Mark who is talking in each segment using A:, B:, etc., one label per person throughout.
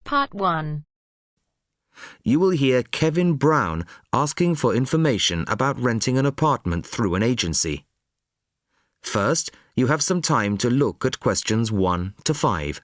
A: Part 1.
B: You will hear Kevin Brown asking for information about renting an apartment through an agency. First, you have some time to look at questions 1 to 5.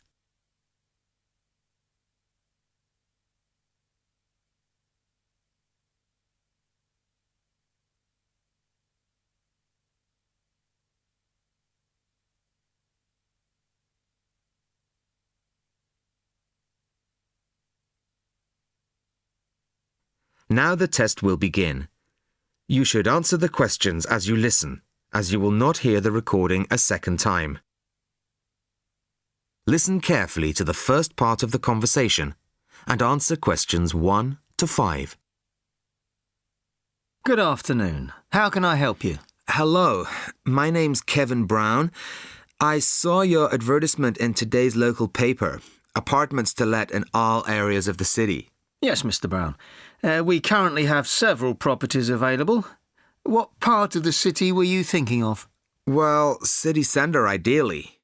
B: Now the test will begin. You should answer the questions as you listen, as you will not hear the recording a second time. Listen carefully to the first part of the conversation and answer questions 1 to 5.
C: Good afternoon. How can I help you?
B: Hello, my name's Kevin Brown. I saw your advertisement in today's local paper, apartments to let in all areas of the city.
C: Yes, Mr. Brown. We currently have several properties available. What part of the city were you thinking of?
B: Well, city centre ideally.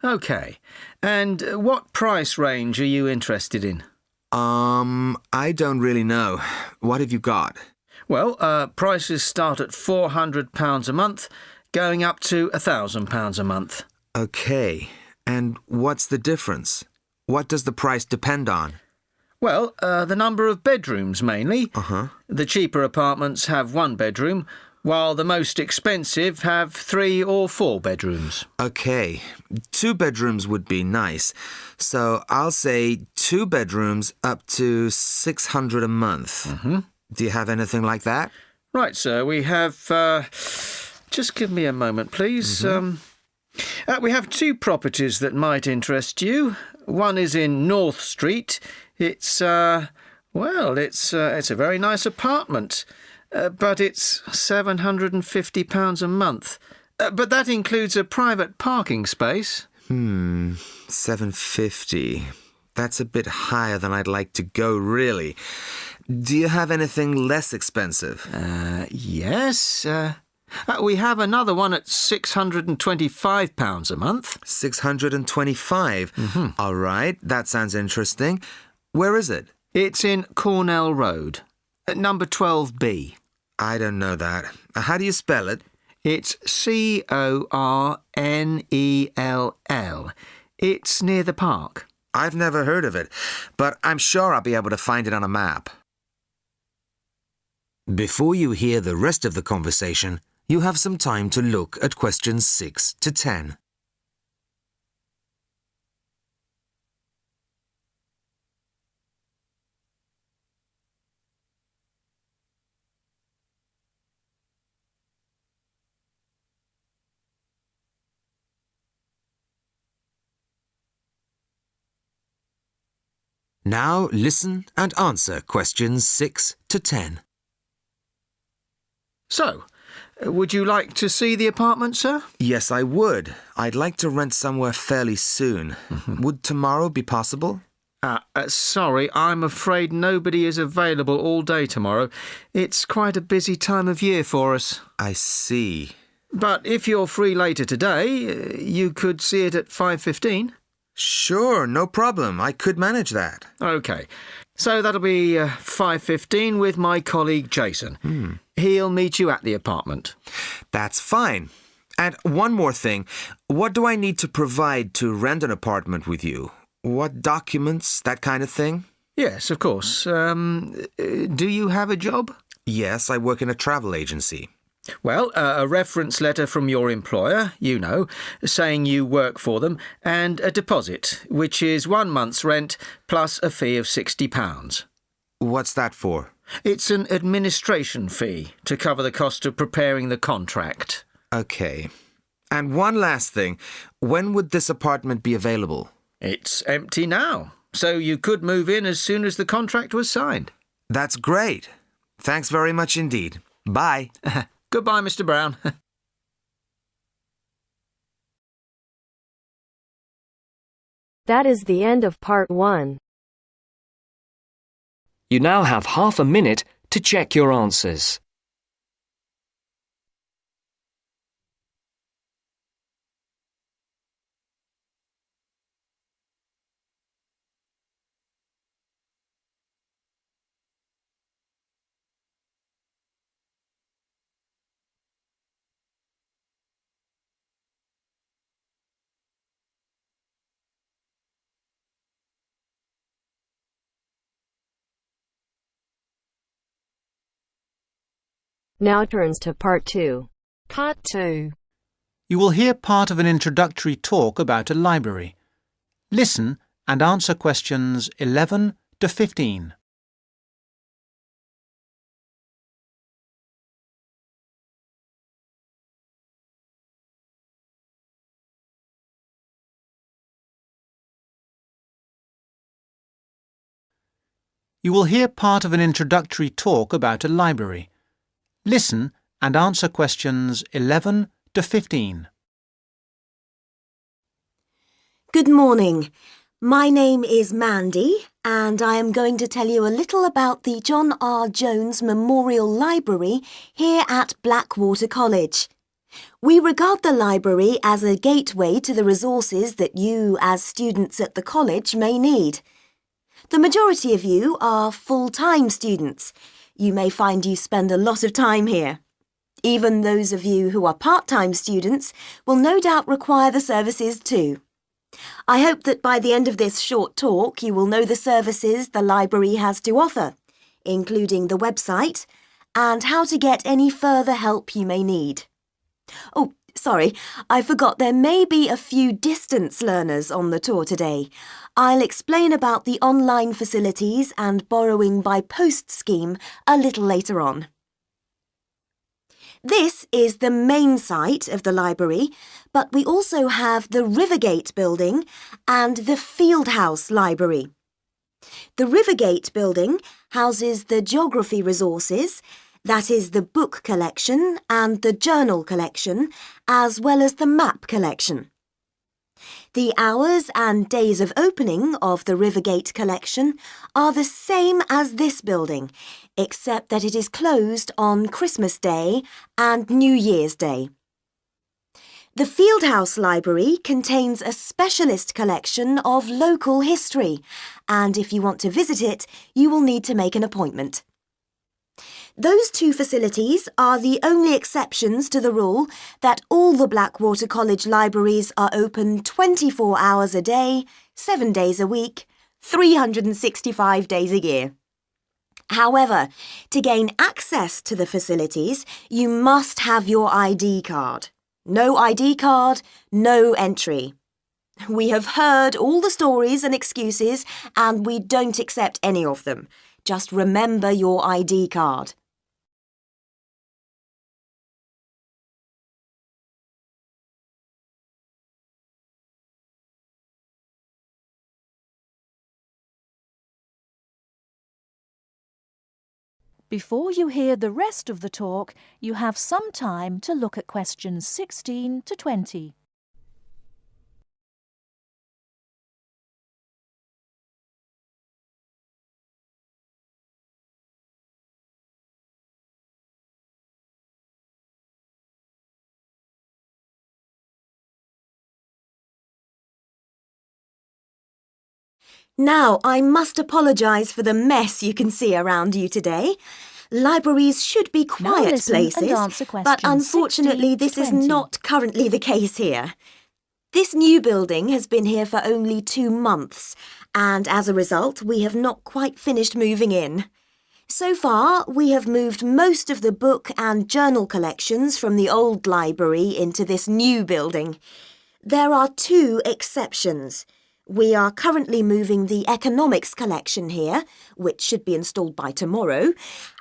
C: OK. And what price range are you interested in?
B: I don't really know. What have you got?
C: Well, prices start at £400 a month, going up to £1,000 a month.
B: OK. And what's the difference? What does the price depend on?
C: Well, the number of bedrooms mainly.
B: Uh-huh.
C: The cheaper apartments have 1 bedroom, while the most expensive have 3 or 4 bedrooms.
B: OK. 2 bedrooms would be nice. So I'll say 2 bedrooms up to $600 a month.
C: Mm-hmm.
B: Do you have anything like that?
C: Right, sir. We have... just give me a moment, please.
B: Mm-hmm.
C: We have 2 properties that might interest you. One is in North Street. It's a very nice apartment, but it's £750 a month. But that includes a private parking space.
B: $750. That's a bit higher than I'd like to go, really. Do you have anything less expensive?
C: Yes. We have another one at £625 a month.
B: $625?
C: Mm-hmm.
B: All right, that sounds interesting. Where is it?
C: It's in Cornell Road, at number 12B.
B: I don't know that. How do you spell it?
C: It's Cornell. It's near the park.
B: I've never heard of it, but I'm sure I'll be able to find it on a map. Before you hear the rest of the conversation, you have some time to look at questions 6 to 10. Now listen and answer questions 6 to 10.
C: So, would you like to see the apartment, sir?
B: Yes, I would. I'd like to rent somewhere fairly soon. Would tomorrow be possible?
C: Sorry, I'm afraid nobody is available all day tomorrow. It's quite a busy time of year for us.
B: I see.
C: But if you're free later today, you could see it at 5:15.
B: Sure, no problem. I could manage that.
C: OK. So that'll be 5:15 with my colleague Jason. He'll meet you at the apartment.
B: That's fine. And one more thing. What do I need to provide to rent an apartment with you? What documents, that kind of thing?
C: Yes, of course. Do you have a job?
B: Yes, I work in a travel agency.
C: Well, a reference letter from your employer, saying you work for them, and a deposit, which is 1 month's rent plus a fee of £60.
B: What's that for?
C: It's an administration fee to cover the cost of preparing the contract.
B: OK. And one last thing. When would this apartment be available?
C: It's empty now, so you could move in as soon as the contract was signed.
B: That's great. Thanks very much indeed. Bye.
C: Goodbye, Mr. Brown.
A: That is the end of part 1.
D: You now have half a minute to check your answers.
A: Now turns to Part 2.
E: Part 2.
F: You will hear part of an introductory talk about a library. Listen and answer questions 11 to 15. You will hear part of an introductory talk about a library. Listen and answer questions 11 to 15.
G: Good morning. My name is Mandy and I am going to tell you a little about the John R. Jones Memorial Library here at Blackwater College. We regard the library as a gateway to the resources that you as students at the college may need. The majority of you are full-time students. You may find you spend a lot of time here. Even those of you who are part-time students will no doubt require the services too. I hope that by the end of this short talk you will know the services the library has to offer, including the website and how to get any further help you may need. Oh, sorry, I forgot there may be a few distance learners on the tour today. I'll explain about the online facilities and borrowing by post scheme a little later on. This is the main site of the library, but we also have the Rivergate building and the Fieldhouse Library. The Rivergate building houses the geography resources, that is the book collection and the journal collection, as well as the map collection. The hours and days of opening of the Rivergate collection are the same as this building, except that it is closed on Christmas Day and New Year's Day. The Fieldhouse Library contains a specialist collection of local history, and if you want to visit it, you will need to make an appointment. Those two facilities are the only exceptions to the rule that all the Blackwater College libraries are open 24 hours a day, 7 days a week, 365 days a year. However, to gain access to the facilities, you must have your ID card. No ID card, no entry. We have heard all the stories and excuses, and we don't accept any of them. Just remember your ID card.
E: Before you hear the rest of the talk, you have some time to look at questions 16 to 20.
G: Now, I must apologise for the mess you can see around you today. Libraries should be quiet
E: listen and
G: places,
E: answer
G: but
E: questions
G: unfortunately
E: 16 to
G: this is
E: 20.
G: not currently the case here. This new building has been here for only 2 months, and as a result we have not quite finished moving in. So far, we have moved most of the book and journal collections from the old library into this new building. There are 2 exceptions. We are currently moving the economics collection here, which should be installed by tomorrow,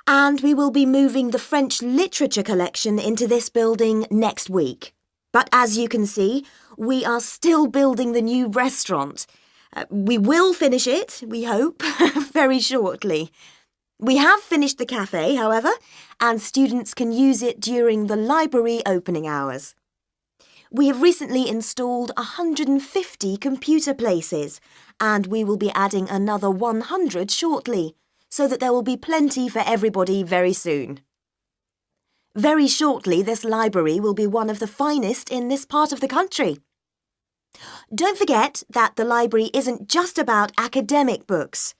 G: and we will be moving the French literature collection into this building next week. But as you can see, we are still building the new restaurant. We will finish it, we hope, very shortly. We have finished the cafe, however, and students can use it during the library opening hours. We have recently installed 150 computer places, and we will be adding another 100 shortly, so that there will be plenty for everybody very soon. Very shortly, this library will be one of the finest in this part of the country. Don't forget that the library isn't just about academic books.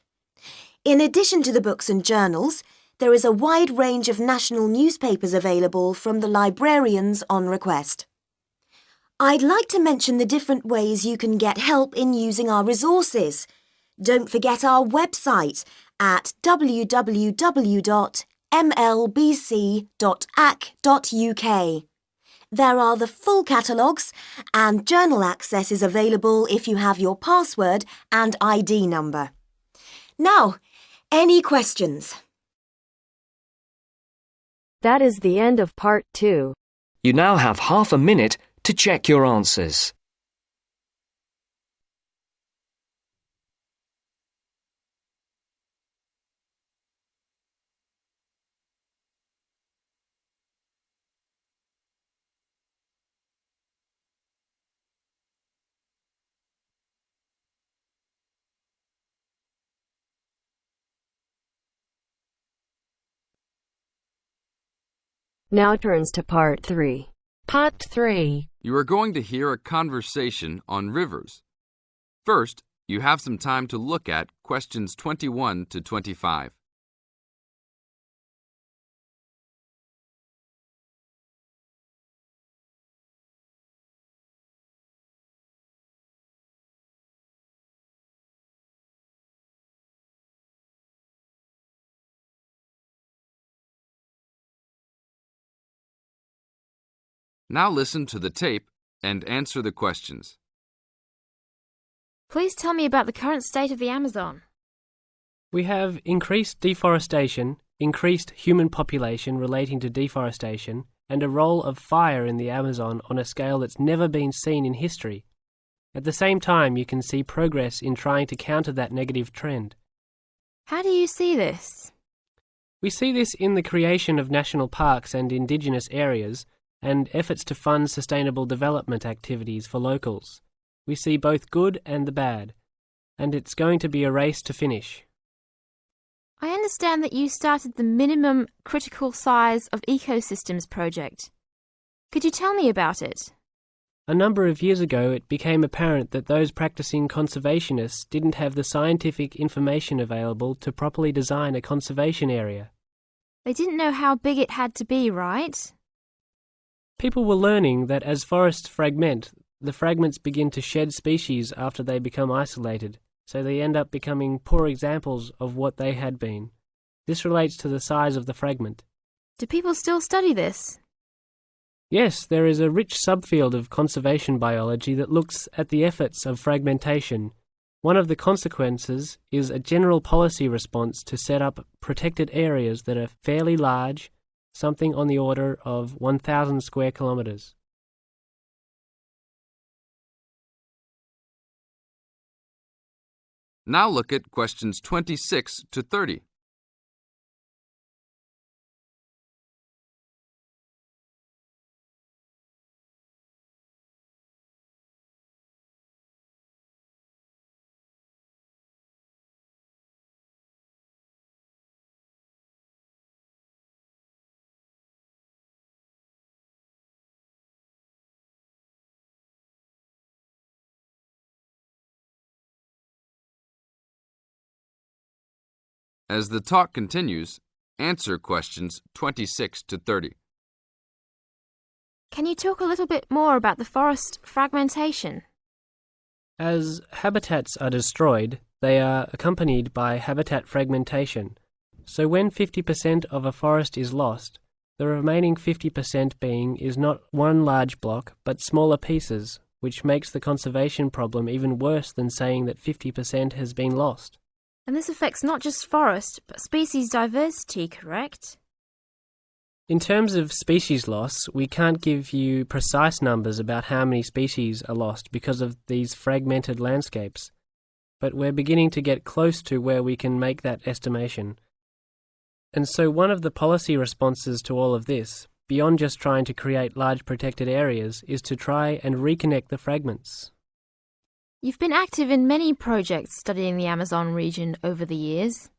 G: In addition to the books and journals, there is a wide range of national newspapers available from the librarians on request. I'd like to mention the different ways you can get help in using our resources. Don't forget our website at www.lbc.ac.uk. mlbc.ac.uk. There are the full catalogues, and journal access is available if you have your password and ID number. Now, any questions?
A: That is the end of part 2.
D: You now have half a minute to check your answers.
A: Now turns to part 3.
H: Part 3.
I: You are going to hear a conversation on rivers. First, you have some time to look at questions 21 to 25. Now listen to the tape and answer the questions.
J: Please tell me about the current state of the Amazon.
K: We have increased deforestation, increased human population relating to deforestation, and a role of fire in the Amazon on a scale that's never been seen in history. At the same time, you can see progress in trying to counter that negative trend.
J: How do you see this?
K: We see this in the creation of national parks and indigenous areas, and efforts to fund sustainable development activities for locals. We see both good and the bad, and it's going to be a race to finish.
J: I understand that you started the Minimum Critical Size of Ecosystems project. Could you tell me about it?
K: A number of years ago, it became apparent that those practicing conservationists didn't have the scientific information available to properly design a conservation area.
J: They didn't know how big it had to be, right?
K: People were learning that as forests fragment, the fragments begin to shed species after they become isolated, so they end up becoming poor examples of what they had been. This relates to the size of the fragment.
J: Do people still study this?
K: Yes, there is a rich subfield of conservation biology that looks at the efforts of fragmentation. One of the consequences is a general policy response to set up protected areas that are fairly large, something on the order of 1,000 square kilometres.
I: Now look at questions 26 to 30. As the talk continues, answer questions 26 to 30.
J: Can you talk a little bit more about the forest fragmentation?
K: As habitats are destroyed, they are accompanied by habitat fragmentation. So when 50% of a forest is lost, the remaining 50% being is not one large block, but smaller pieces, which makes the conservation problem even worse than saying that 50% has been lost.
J: And this affects not just forest, but species diversity, correct?
K: In terms of species loss, we can't give you precise numbers about how many species are lost because of these fragmented landscapes, but we're beginning to get close to where we can make that estimation. And so one of the policy responses to all of this, beyond just trying to create large protected areas, is to try and reconnect the fragments.
J: You've been active in many projects studying the Amazon region over the years.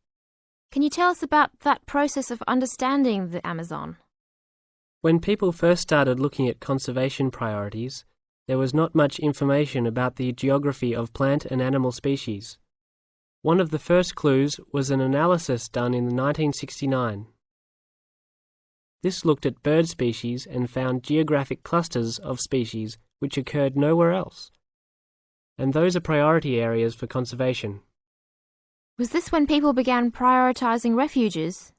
J: Can you tell us about that process of understanding the Amazon?
K: When people first started looking at conservation priorities, there was not much information about the geography of plant and animal species. One of the first clues was an analysis done in 1969. This looked at bird species and found geographic clusters of species which occurred nowhere else. And those are priority areas for conservation.
J: Was this when people began prioritising refuges?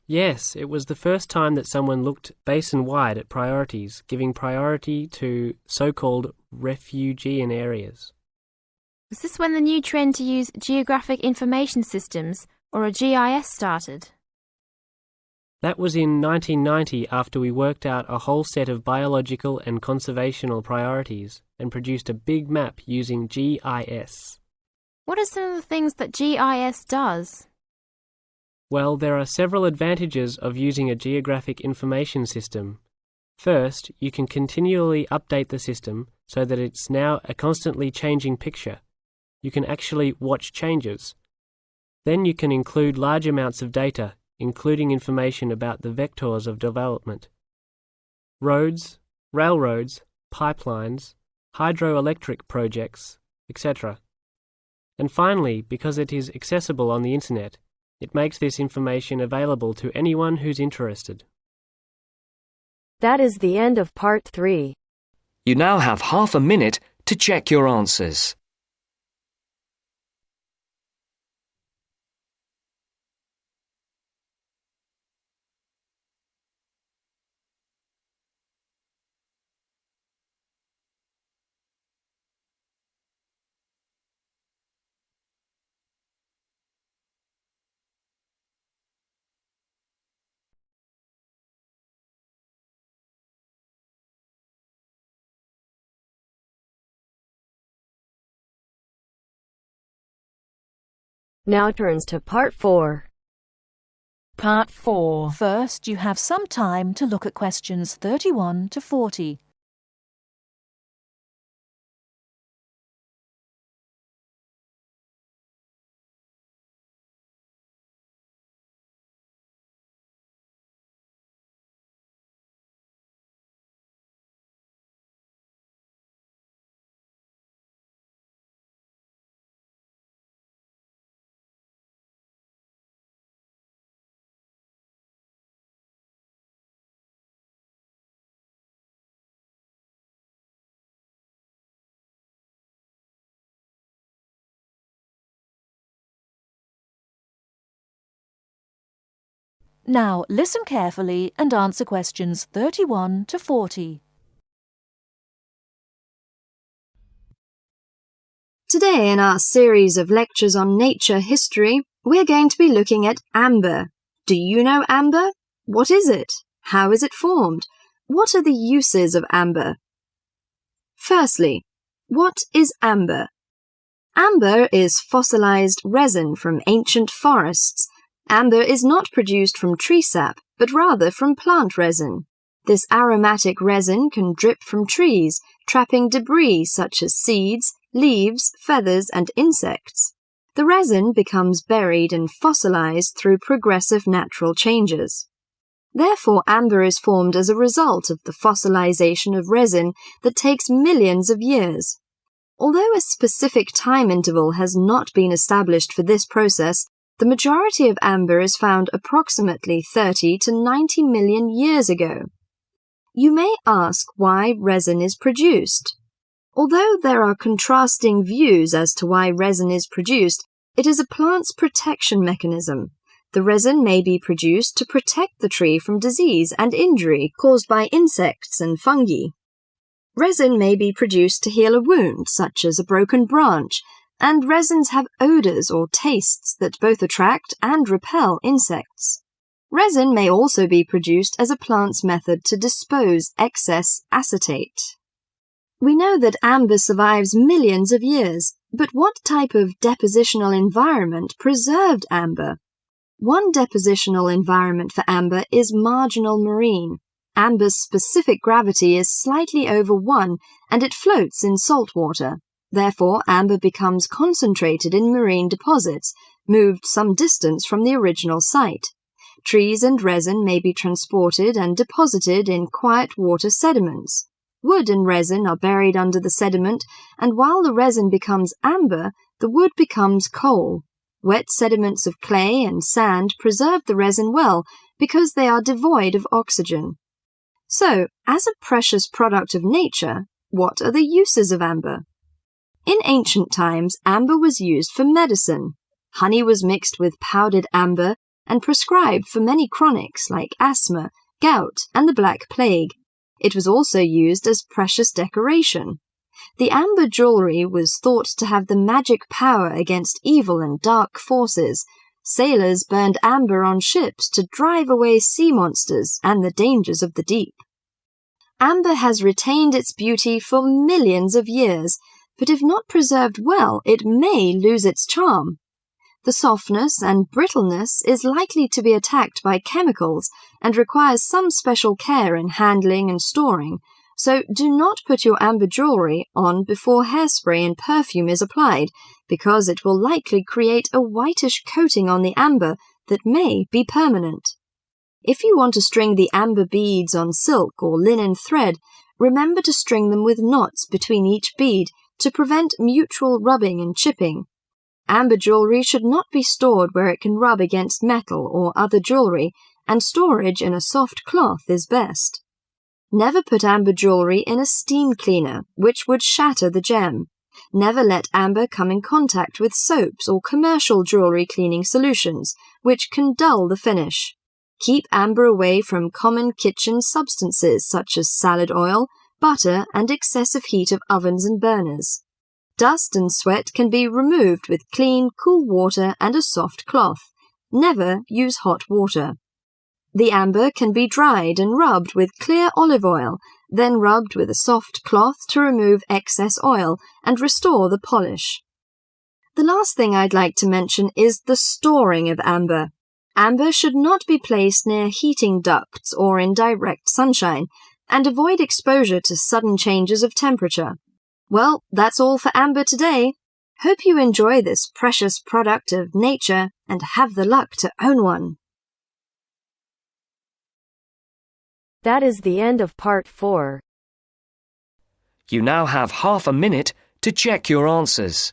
K: Yes, it was the first time that someone looked basin-wide at priorities, giving priority to so-called refugean areas.
J: Was this when the new trend to use geographic information systems, or a GIS, started?
K: That was in 1990 after we worked out a whole set of biological and conservational priorities and produced a big map using GIS.
J: What are some of the things that GIS does?
K: Well, there are several advantages of using a geographic information system. First, you can continually update the system so that it's now a constantly changing picture. You can actually watch changes. Then you can include large amounts of data, including information about the vectors of development. Roads, railroads, pipelines, hydroelectric projects, etc. And finally, because it is accessible on the internet, it makes this information available to anyone who's interested.
A: That is the end of part 3.
D: You now have half a minute to check your answers.
A: Now turns to part 4.
E: Part 4. First, you have some time to look at questions 31 to 40. Now, listen carefully and answer questions 31 to 40.
H: Today, in our series of lectures on nature history, we're going to be looking at amber. Do you know amber? What is it? How is it formed? What are the uses of amber? Firstly, what is amber? Amber is fossilized resin from ancient forests. Amber is not produced from tree sap, but rather from plant resin. This aromatic resin can drip from trees, trapping debris such as seeds, leaves, feathers, and insects. The resin becomes buried and fossilized through progressive natural changes. Therefore, amber is formed as a result of the fossilization of resin that takes millions of years. Although a specific time interval has not been established for this process, the majority of amber is found approximately 30 to 90 million years ago. You may ask why resin is produced. Although there are contrasting views as to why resin is produced, it is a plant's protection mechanism. The resin may be produced to protect the tree from disease and injury caused by insects and fungi. Resin may be produced to heal a wound, such as a broken branch, and resins have odors or tastes that both attract and repel insects. Resin may also be produced as a plant's method to dispose excess acetate. We know that amber survives millions of years, but what type of depositional environment preserved amber? One depositional environment for amber is marginal marine. Amber's specific gravity is slightly over 1, and it floats in salt water. Therefore, amber becomes concentrated in marine deposits, moved some distance from the original site. Trees and resin may be transported and deposited in quiet water sediments. Wood and resin are buried under the sediment, and while the resin becomes amber, the wood becomes coal. Wet sediments of clay and sand preserve the resin well because they are devoid of oxygen. So, as a precious product of nature, what are the uses of amber? In ancient times, amber was used for medicine. Honey was mixed with powdered amber, and prescribed for many chronics like asthma, gout, and the Black Plague. It was also used as precious decoration. The amber jewellery was thought to have the magic power against evil and dark forces. Sailors burned amber on ships to drive away sea monsters and the dangers of the deep. Amber has retained its beauty for millions of years, but if not preserved well, it may lose its charm. The softness and brittleness is likely to be attacked by chemicals and requires some special care in handling and storing, so do not put your amber jewellery on before hairspray and perfume is applied, because it will likely create a whitish coating on the amber that may be permanent. If you want to string the amber beads on silk or linen thread, remember to string them with knots between each bead to prevent mutual rubbing and chipping. Amber jewellery should not be stored where it can rub against metal or other jewellery, and storage in a soft cloth is best. Never put amber jewellery in a steam cleaner, which would shatter the gem. Never let amber come in contact with soaps or commercial jewellery cleaning solutions, which can dull the finish. Keep amber away from common kitchen substances such as salad oil, butter, and excessive heat of ovens and burners. Dust and sweat can be removed with clean, cool water and a soft cloth. Never use hot water. The amber can be dried and rubbed with clear olive oil, then rubbed with a soft cloth to remove excess oil and restore the polish. The last thing I'd like to mention is the storing of amber. Amber should not be placed near heating ducts or in direct sunshine, and avoid exposure to sudden changes of temperature. Well, that's all for amber today. Hope you enjoy this precious product of nature and have the luck to own one.
A: That is the end of part 4.
D: You now have half a minute to check your answers.